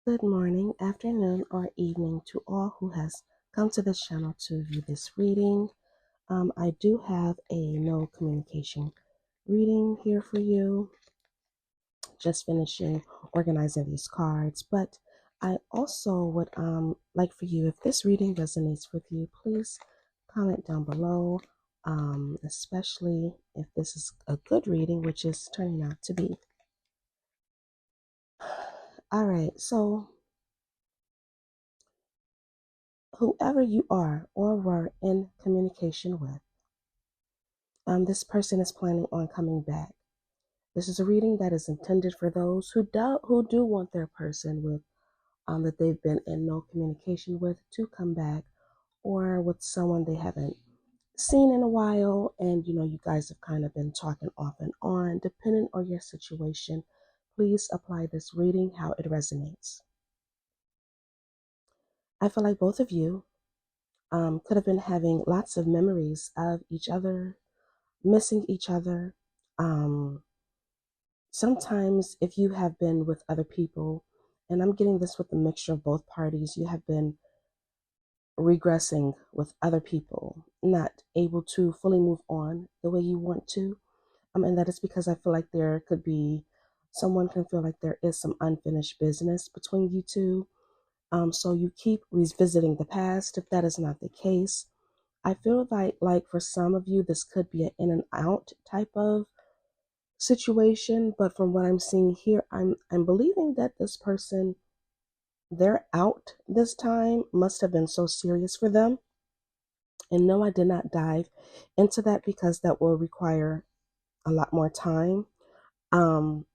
Good morning, afternoon, or evening to all who has come to this channel to view this reading. I do have a no communication reading here for you. Just finishing organizing these cards, but I also would like for you, if this reading resonates with you, please comment down below, especially if this is a good reading, which is turning out to be. All right, so whoever you are or were in communication with, this person is planning on coming back. This is a reading that is intended for those who do want their person with that they've been in no communication with to come back, or with someone they haven't seen in a while, and you guys have kind of been talking off and on. Depending on your situation, please apply this reading how it resonates. I feel like both of you could have been having lots of memories of each other, missing each other. Sometimes if you have been with other people, and I'm getting this with a mixture of both parties, you have been regressing with other people, not able to fully move on the way you want to. And that is because I feel like there could be, someone can feel like there is some unfinished business between you two. So you keep revisiting the past. If that is not the case, I feel like for some of you, this could be an in and out type of situation. But from what I'm seeing here, I'm believing that this person, their out this time must have been so serious for them. And no, I did not dive into that because that will require a lot more time. Um,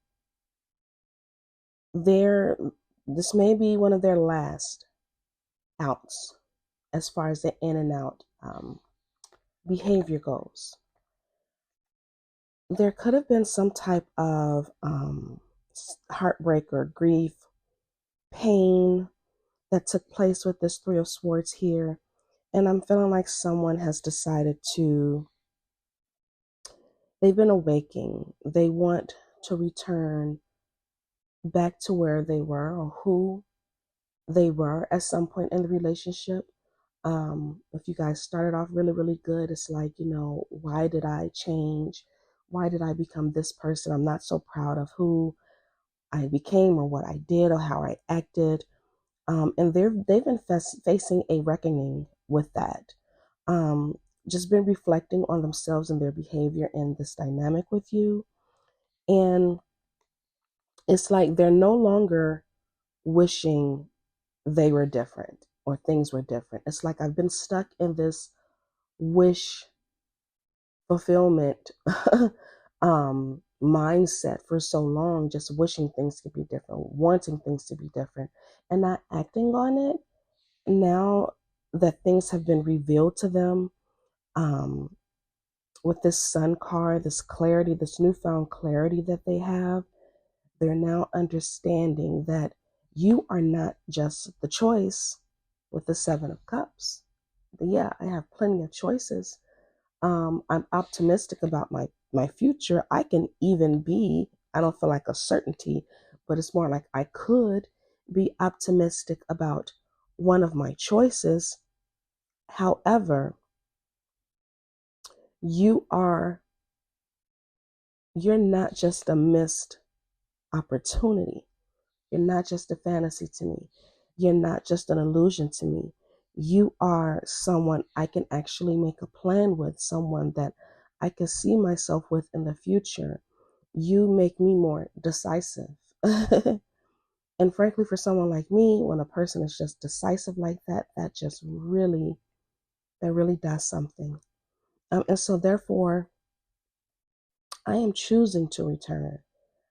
this may be one of their last outs as far as the in and out behavior goes. There could have been some type of heartbreak or grief, pain that took place with this Three of Swords here. And I'm feeling like someone has decided they've been awaking. They want to return back to where they were or who they were at some point in the relationship. If you guys started off really, really good, it's like, why did I change? Why did I become this person? I'm not so proud of who I became or what I did or how I acted. And they've been facing a reckoning with that. Just been reflecting on themselves and their behavior in this dynamic with you. And it's like they're no longer wishing they were different or things were different. It's like I've been stuck in this wish fulfillment mindset for so long, just wishing things could be different, wanting things to be different, and not acting on it. Now that things have been revealed to them, with this Sun card, this clarity, this newfound clarity that they have, they're now understanding that you are not just the choice with the Seven of Cups. Yeah, I have plenty of choices. I'm optimistic about my future. I can even be, I don't feel like a certainty, but it's more like I could be optimistic about one of my choices. However, you're not just a missed opportunity. You're not just a fantasy to me. You're not just an illusion to me. You are someone I can actually make a plan with, someone that I can see myself with in the future. You make me more decisive. And frankly, for someone like me, when a person is just decisive like that, that really does something. And so therefore, I am choosing to return.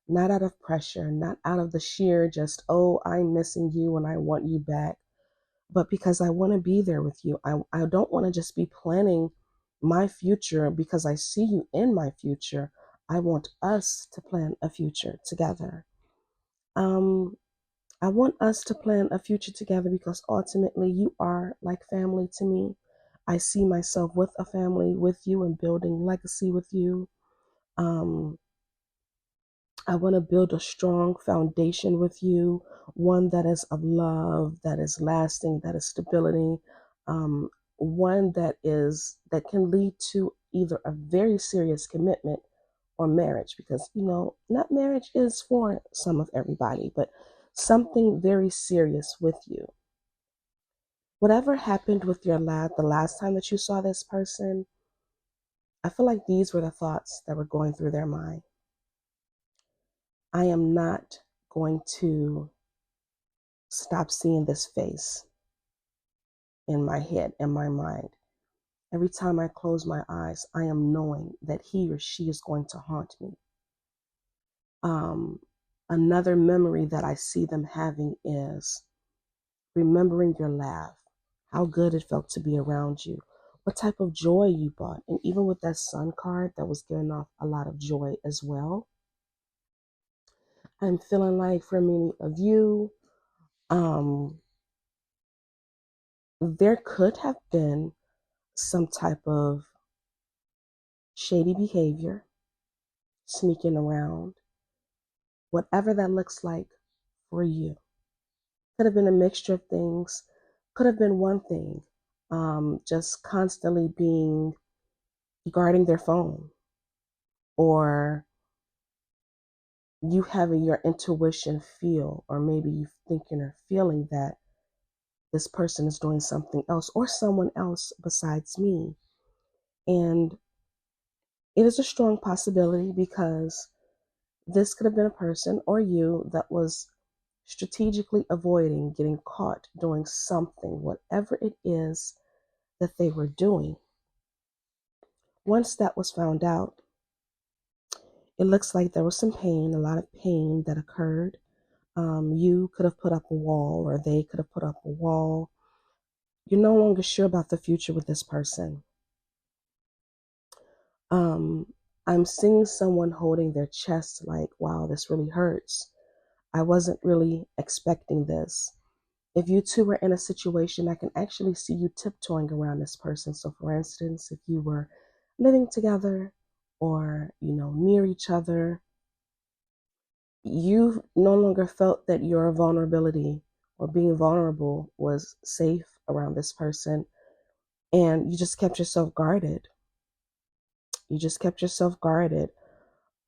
Not out of pressure, not out of the sheer just, oh, I'm missing you and I want you back, but because I want to be there with you. I don't want to just be planning my future because I see you in my future. I want us to plan a future together. Um, I want us to plan a future together because ultimately you are like family to me. I see myself with a family with you and building legacy with you. Um, I want to build a strong foundation with you, one that is of love, that is lasting, that is stability, um, one that can lead to either a very serious commitment or marriage, because not marriage is for some of everybody, but something very serious with you. Whatever happened with the last time that you saw this person, I feel like these were the thoughts that were going through their mind. I am not going to stop seeing this face in my head, in my mind. Every time I close my eyes, I am knowing that he or she is going to haunt me. Another memory that I see them having is remembering your laugh, how good it felt to be around you, what type of joy you brought. And even with that sun card, that was giving off a lot of joy as well. I'm feeling like for many of you, there could have been some type of shady behavior, sneaking around, whatever that looks like for you. Could have been a mixture of things, could have been one thing, just constantly guarding their phone, or you having your intuition feel, or maybe you thinking or feeling that this person is doing something else or someone else besides me. And it is a strong possibility because this could have been a person or you that was strategically avoiding getting caught doing something, whatever it is that they were doing. Once that was found out, it looks like there was some pain, a lot of pain that occurred. You could have put up a wall, or they could have put up a wall. You're no longer sure about the future with this person. I'm seeing someone holding their chest like, wow, this really hurts. I wasn't really expecting this. If you two were in a situation, I can actually see you tiptoeing around this person. So for instance, if you were living together or, near each other, you no longer felt that your vulnerability or being vulnerable was safe around this person. And you just kept yourself guarded. You just kept yourself guarded.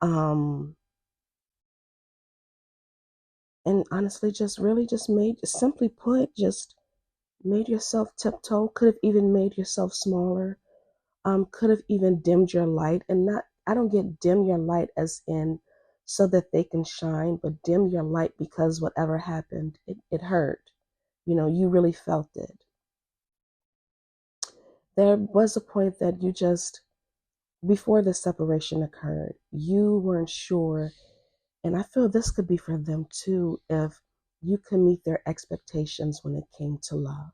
And honestly, simply put, just made yourself tiptoe, could have even made yourself smaller, could have even dimmed your light. And I don't get dim your light as in so that they can shine, but dim your light because whatever happened, it hurt. You really felt it. There was a point that before the separation occurred, you weren't sure. And I feel this could be for them too, if you could meet their expectations when it came to love.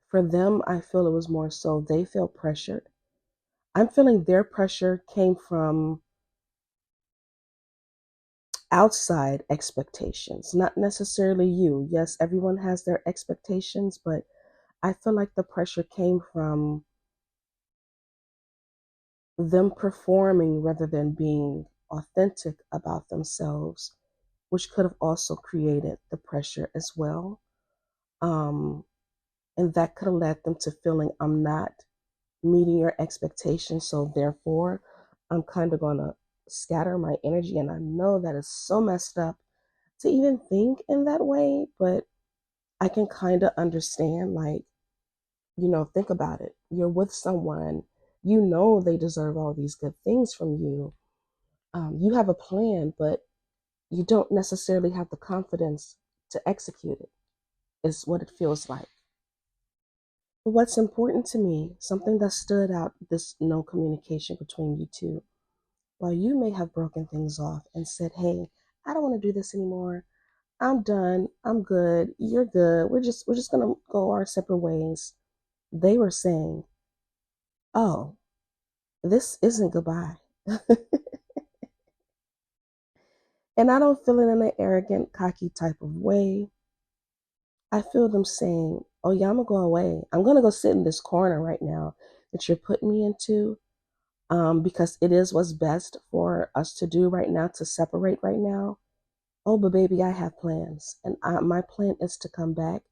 For them, I feel it was more so they felt pressured. I'm feeling their pressure came from outside expectations, not necessarily you. Yes, everyone has their expectations, but I feel like the pressure came from them performing rather than being authentic about themselves, which could have also created the pressure as well. And that could have led them to feeling I'm not meeting your expectations, so therefore I'm kind of going to scatter my energy. And I know that is so messed up to even think in that way, but I can kind of understand, like, think about it. You're with someone, they deserve all these good things from you. You have a plan, but you don't necessarily have the confidence to execute it, is what it feels like. But what's important to me, something that stood out, this no communication between you two, while you may have broken things off and said, hey, I don't want to do this anymore. I'm done. I'm good. You're good. We're just going to go our separate ways. They were saying, oh, this isn't goodbye. And I don't feel it in an arrogant, cocky type of way. I feel them saying, oh yeah, I'm going to go away. I'm going to go sit in this corner right now that you're putting me into. because it is what's best for us to do right now, to separate right now. Oh, but baby, I have plans. And my plan is to come back,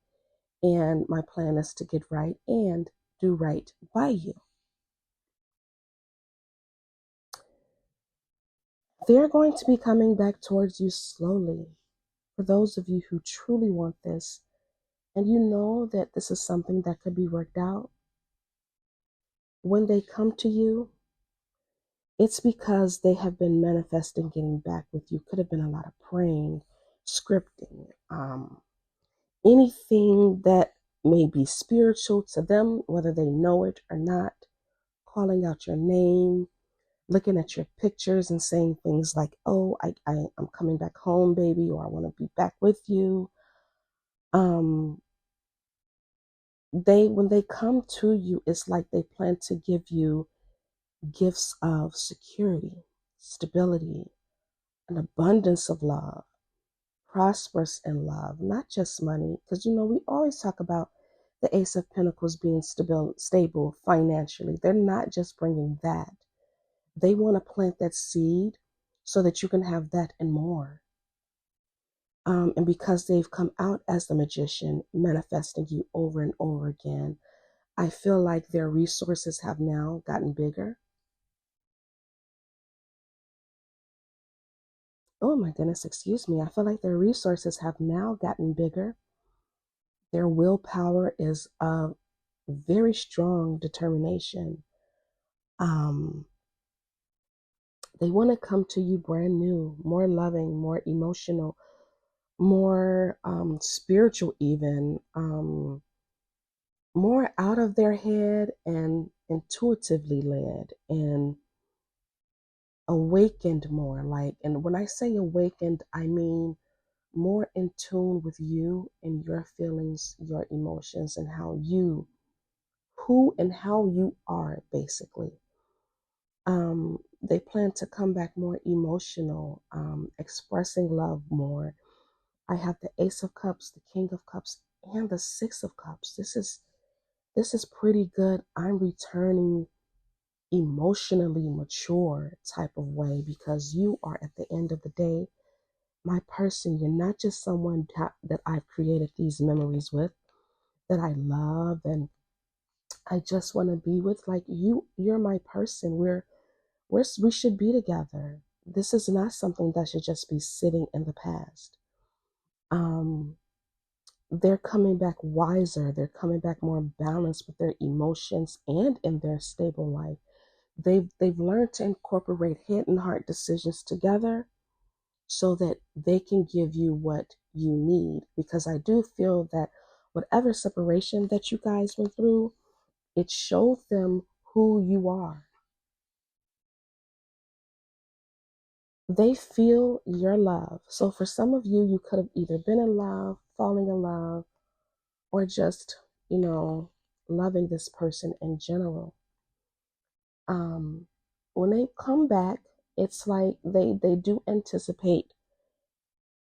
and my plan is to get right and do right by you. They're going to be coming back towards you slowly. For those of you who truly want this, and you know that this is something that could be worked out, when they come to you, it's because they have been manifesting getting back with you. Could have been a lot of praying, scripting, anything that may be spiritual to them, whether they know it or not, calling out your name, looking at your pictures and saying things like, oh, I'm coming back home, baby, or I want to be back with you. When they come to you, it's like they plan to give you gifts of security, stability, an abundance of love, prosperous in love, not just money. Because, we always talk about the Ace of Pentacles being stable financially. They're not just bringing that. They want to plant that seed so that you can have that and more. And because they've come out as the magician, manifesting you over and over again, I feel like their resources have now gotten bigger. Oh my goodness, excuse me. I feel like their resources have now gotten bigger. Their willpower is of very strong determination. They want to come to you brand new, more loving, more emotional, more spiritual even, more out of their head and intuitively led and awakened more. And when I say awakened, I mean more in tune with you and your feelings, your emotions, and who and how you are, basically. They plan to come back more emotional, expressing love more. I have the Ace of Cups, the King of Cups, and the Six of Cups. This is pretty good. I'm returning emotionally mature type of way, because you are, at the end of the day, my person. You're not just someone that I've created these memories with, that I love and I just want to be with. Like, you're my person. We should be together. This is not something that should just be sitting in the past. They're coming back wiser. They're coming back more balanced with their emotions and in their stable life. They've learned to incorporate head and heart decisions together so that they can give you what you need. Because I do feel that whatever separation that you guys went through, it showed them who you are. They feel your love. So for some of you, you could have either been in love, falling in love, or just, loving this person in general. When they come back, it's like they do anticipate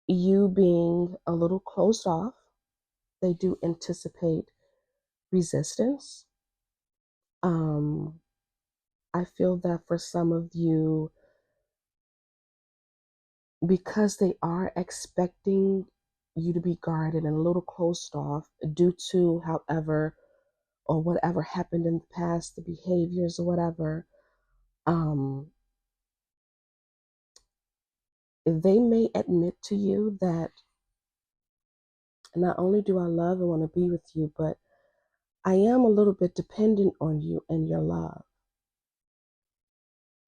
you being a little closed off. They do anticipate resistance. I feel that for some of you, because they are expecting you to be guarded and a little closed off due to however or whatever happened in the past, the behaviors or whatever, they may admit to you that not only do I love and want to be with you, but I am a little bit dependent on you and your love.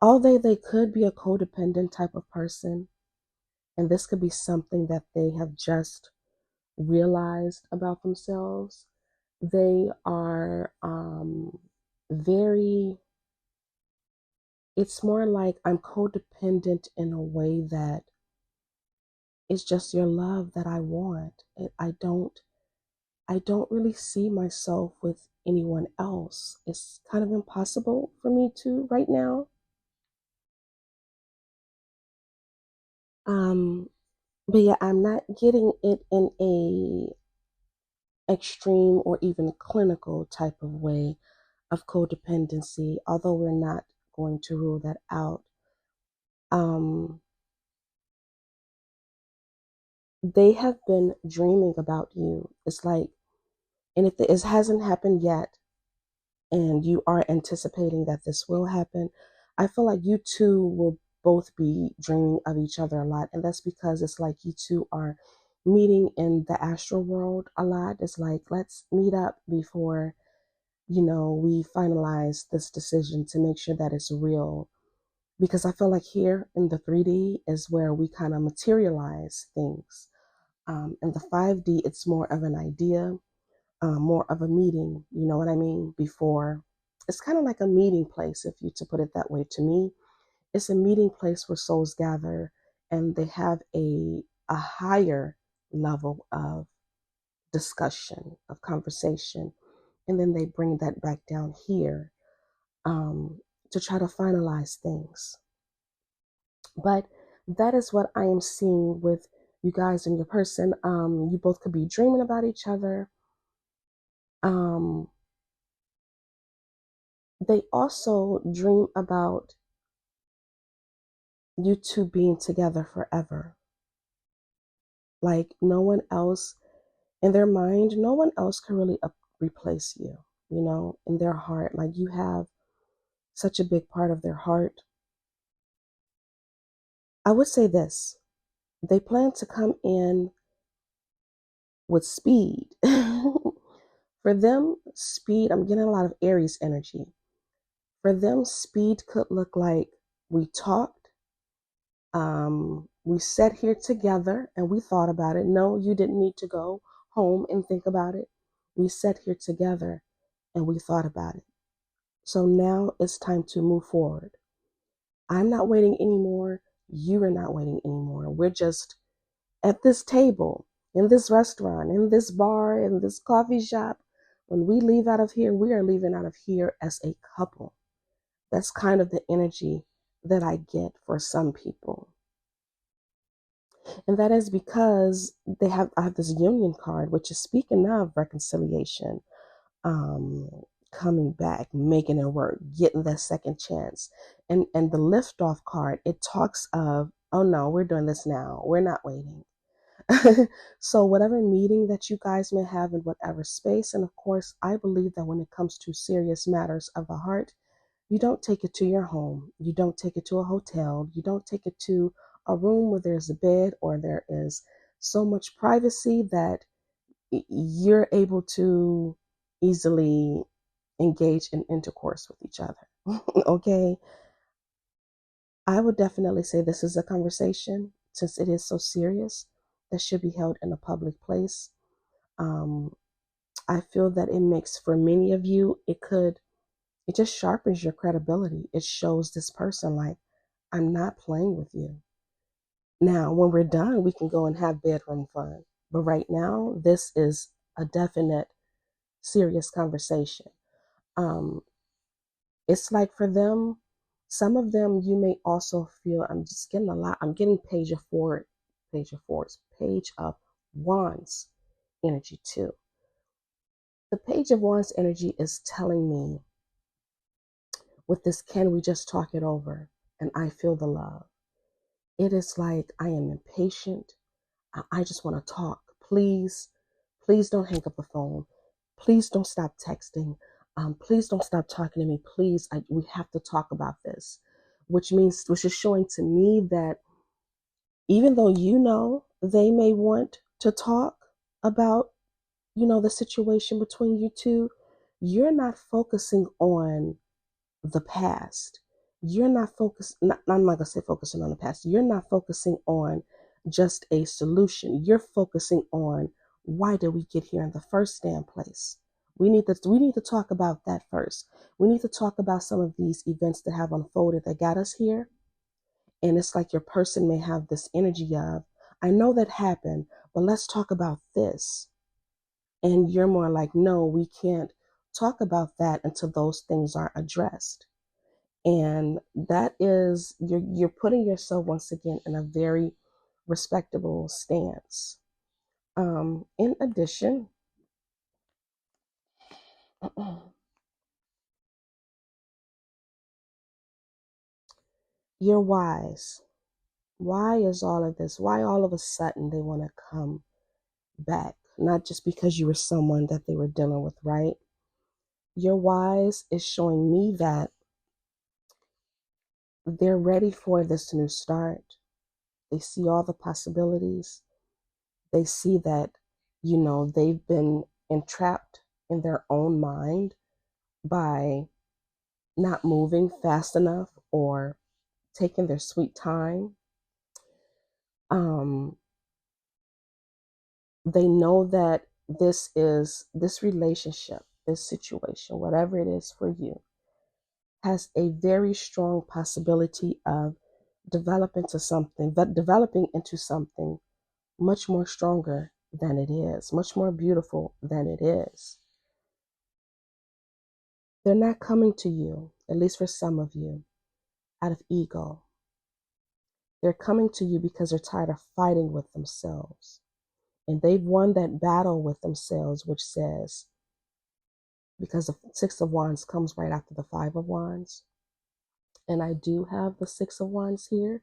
Although they could be a codependent type of person, and this could be something that they have just realized about themselves, they are very, it's more like I'm codependent in a way that it's just your love that I want. I don't really see myself with anyone else. It's kind of impossible for me to right now. But yeah, I'm not getting it in a extreme or even clinical type of way of codependency, although we're not going to rule that out. They have been dreaming about you. It's like, and if it hasn't happened yet, and you are anticipating that this will happen, I feel like you two will both be dreaming of each other a lot. And that's because it's like you two are meeting in the astral world a lot. It's like, let's meet up before, we finalize this decision to make sure that it's real. Because I feel like here in the 3D is where we kind of materialize things. In the 5D, it's more of an idea, more of a meeting, you know what I mean? Before, it's kind of like a meeting place, if you to put it that way. To me, it's a meeting place where souls gather and they have a higher level of discussion, of conversation, and then they bring that back down here to try to finalize things. But that is what I am seeing with you guys and your person. You both could be dreaming about each other. They also dream about you two being together forever. Like no one else, in their mind, no one else can really replace you, in their heart. Like you have such a big part of their heart. I would say this, they plan to come in with speed. For them, speed, I'm getting a lot of Aries energy. For them, speed could look like we talked, we sat here together and we thought about it. No, you didn't need to go home and think about it. We sat here together and we thought about it. So now it's time to move forward. I'm not waiting anymore. You are not waiting anymore. We're just at this table, in this restaurant, in this bar, in this coffee shop. When we leave out of here, we are leaving out of here as a couple. That's kind of the energy that I get for some people. And that is because I have this union card, which is speaking of reconciliation, coming back, making it work, getting that second chance. And the liftoff card, it talks of, oh no, we're doing this now. We're not waiting. So whatever meeting that you guys may have in whatever space, and of course, I believe that when it comes to serious matters of the heart, you don't take it to your home. You don't take it to a hotel. You don't take it to a room where there's a bed or there is so much privacy that you're able to easily engage in intercourse with each other. Okay. I would definitely say this is a conversation, since it is so serious, that should be held in a public place. I feel that it makes, for many of you, it just sharpens your credibility. It shows this person like, I'm not playing with you. Now, when we're done, we can go and have bedroom fun. But right now, this is a definite, serious conversation. It's like for them, some of them, you may also feel, I'm just getting a lot. I'm getting page of wands energy too. The page of wands energy is telling me, with this, can we just talk it over? And I feel the love. It is like, I am impatient. I just want to talk. Please, please don't hang up the phone. Please don't stop texting. Please don't stop talking to me. Please, we have to talk about this. Which is showing to me that even though they may want to talk about, the situation between you two, you're not focusing on the past. You're not focused, I'm not going to say focusing on the past. You're not focusing on just a solution. You're focusing on, why did we get here in the first damn place? We need to talk about that first. We need to talk about some of these events that have unfolded that got us here. And it's like your person may have this energy of, I know that happened, but let's talk about this. And you're more like, no, we can't talk about that until those things are addressed. And that is, you're putting yourself once again in a very respectable stance. In addition, You're wise. Why is all of this? Why all of a sudden they want to come back? Not just because you were someone that they were dealing with, right? Your wise is showing me that they're ready for this new start. They see all the possibilities. They see that, they've been entrapped in their own mind by not moving fast enough or taking their sweet time. They know that this relationship, this situation, whatever it is for you, has a very strong possibility of developing into something much more stronger than it is, much more beautiful than it is. They're not coming to you, at least for some of you, out of ego. They're coming to you because they're tired of fighting with themselves. And they've won that battle with themselves, which says, because the Six of Wands comes right after the Five of Wands. And I do have the Six of Wands here,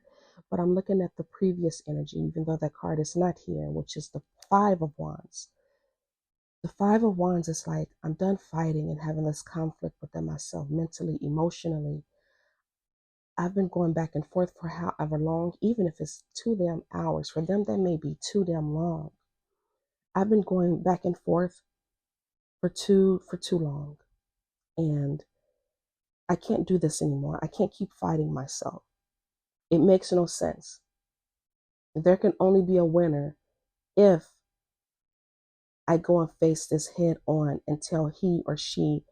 but I'm looking at the previous energy, even though that card is not here, which is the Five of Wands. The Five of Wands is like, I'm done fighting and having this conflict within myself, mentally, emotionally. I've been going back and forth for however long, even if it's 2 damn hours. For them, that may be too damn long. I've been going back and forth for too long. And I can't do this anymore. I can't keep fighting myself. It makes no sense. There can only be a winner if I go and face this head on and tell he or she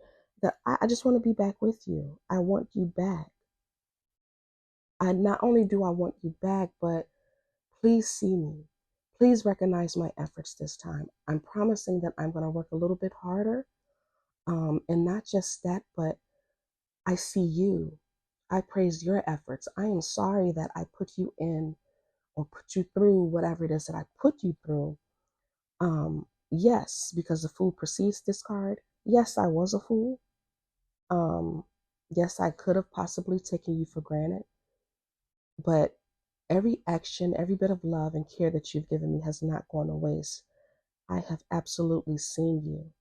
that I just want to be back with you. I want you back. I not only do I want you back, but please see me. Please recognize my efforts this time. I'm promising that I'm going to work a little bit harder. And not just that, but I see you. I praise your efforts. I am sorry that I put you in or put you through whatever it is that I put you through. Yes, because the fool precedes this card. Yes, I was a fool. Yes, I could have possibly taken you for granted. But every action, every bit of love and care that you've given me has not gone to waste. I have absolutely seen you.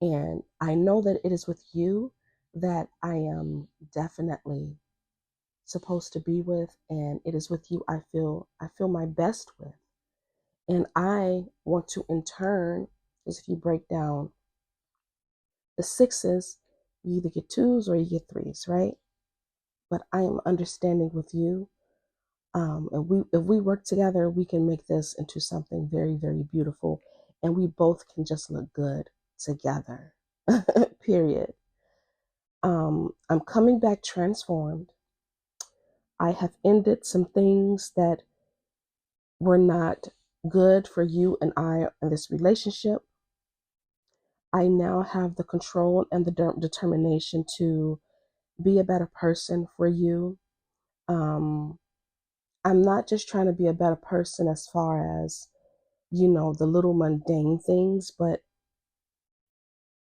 And I know that it is with you that I am definitely supposed to be with, and it is with you I feel my best with. And I want to in turn, because if you break down the sixes, you either get twos or you get threes, right? But I am understanding with you. And if we work together, we can make this into something very, very beautiful. And we both can just look good together. Period. I'm coming back transformed. I have ended some things that were not good for you and I in this relationship. I now have the control and the determination to be a better person for you. I'm not just trying to be a better person as far as, the little mundane things, but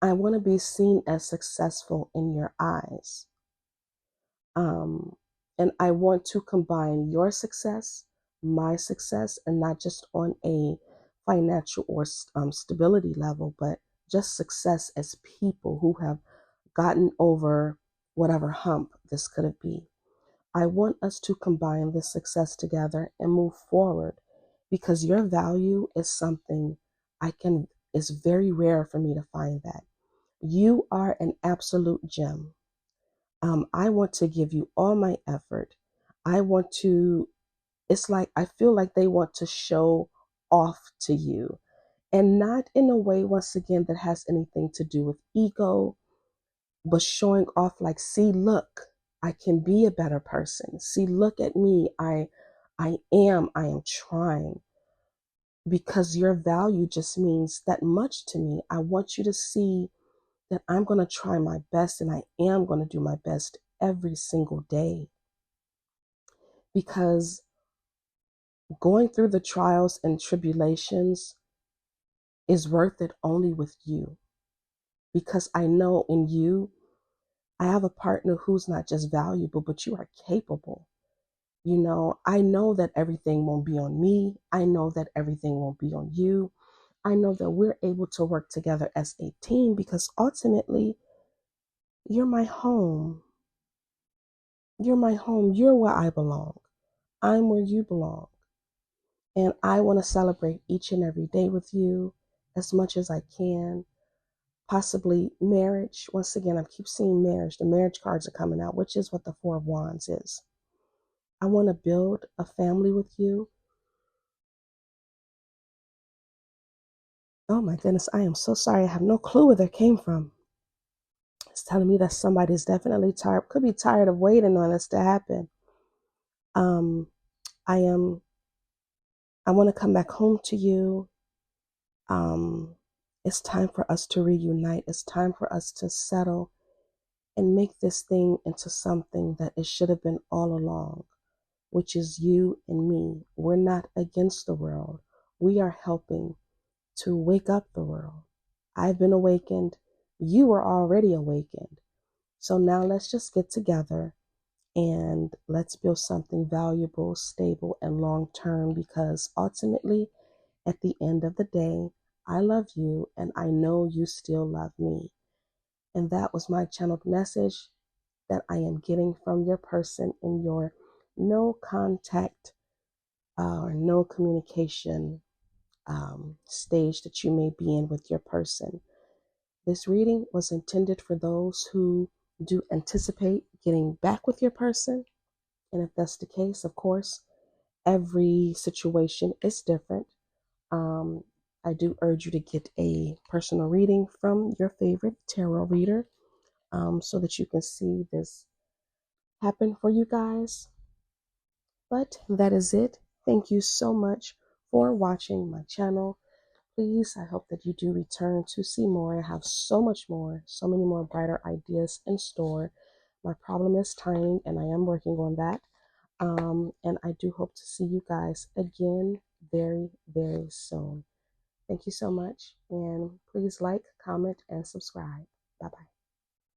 I want to be seen as successful in your eyes. And I want to combine your success, my success, and not just on a financial or stability level, but just success as people who have gotten over whatever hump this could be. I want us to combine this success together and move forward, because your value is something it's very rare for me to find that. You are an absolute gem. I want to give you all my effort. It's like, I feel like they want to show off to you, and not in a way, once again, that has anything to do with ego, but showing off like, see, look, I can be a better person. See, look at me. I am trying, because your value just means that much to me. I want you to see that I'm going to try my best, and I am going to do my best every single day, because going through the trials and tribulations is worth it only with you, because I know in you I have a partner who's not just valuable, but you are capable. You know, I know that everything won't be on me. I know that everything won't be on you. I know that we're able to work together as a team because ultimately, you're my home. You're my home. You're where I belong. I'm where you belong. And I want to celebrate each and every day with you as much as I can. Possibly marriage. Once again, I keep seeing marriage. The marriage cards are coming out, which is what the Four of Wands is. I want to build a family with you. Oh my goodness, I am so sorry. I have no clue where that came from. It's telling me that somebody's definitely tired, could be tired of waiting on this to happen. Um, I want to come back home to you. It's time for us to reunite. It's time for us to settle and make this thing into something that it should have been all along, which is you and me. We're not against the world. We are helping to wake up the world. I've been awakened. You were already awakened. So now let's just get together and let's build something valuable, stable, and long term because ultimately, at the end of the day, I love you and I know you still love me. And that was my channeled message that I am getting from your person in your no contact or no communication stage that you may be in with your person. This reading was intended for those who do anticipate getting back with your person. And if that's the case, of course, every situation is different. I do urge you to get a personal reading from your favorite tarot reader so that you can see this happen for you guys. But that is it. Thank you so much for watching my channel. Please, I hope that you do return to see more. I have so much more, so many more brighter ideas in store. My problem is timing, and I am working on that. And I do hope to see you guys again very, very soon. Thank you so much. And please like, comment, and subscribe. Bye-bye.